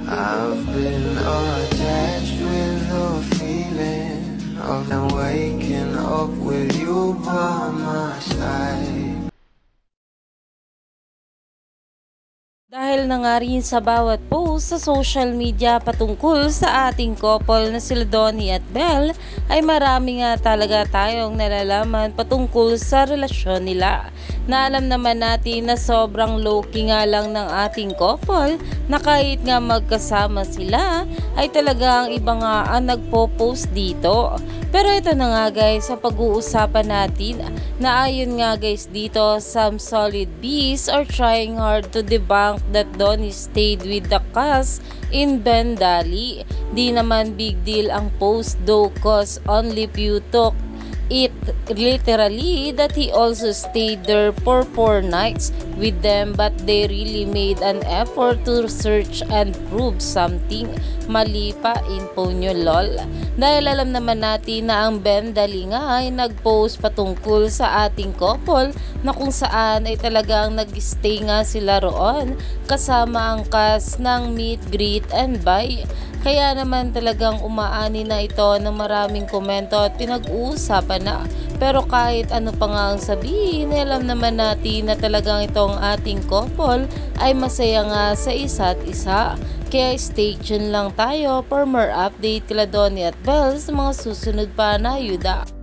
I've been attached with the feeling of waking up with you by my side. Dahil na nga rin sa bawat post sa social media patungkol sa ating couple na sila Donnie at Belle ay marami nga talaga tayong nalalaman patungkol sa relasyon nila. Na alam naman natin na sobrang low-key nga lang ng ating couple na kahit nga magkasama sila ay talagang iba nga ang nagpo-post dito. Pero ito na nga guys, sa pag-uusapan natin na ayon nga guys dito, some solid bees are trying hard to debunk that Donnie stayed with the cast in Bendali. Di naman big deal ang post though cause only few took it literally that he also stayed there for 4 nights with them, but they really made an effort to search and prove something. Mali pa info nyo lol. Dahil alam naman natin na ang Bendali nga ay nag-post patungkol sa ating couple na kung saan ay talagang nag-stay nga sila roon kasama ang cast ng meet, greet and buy. Kaya naman talagang umaani na ito ng maraming komento at pinag-uusapan na. Pero kahit ano pa nga ang sabihin, alam naman natin na talagang itong ating couple ay masaya nga sa isa't isa. Kaya stay tuned lang tayo for more update kila Donnie at Belle sa mga susunod pa na ayuda.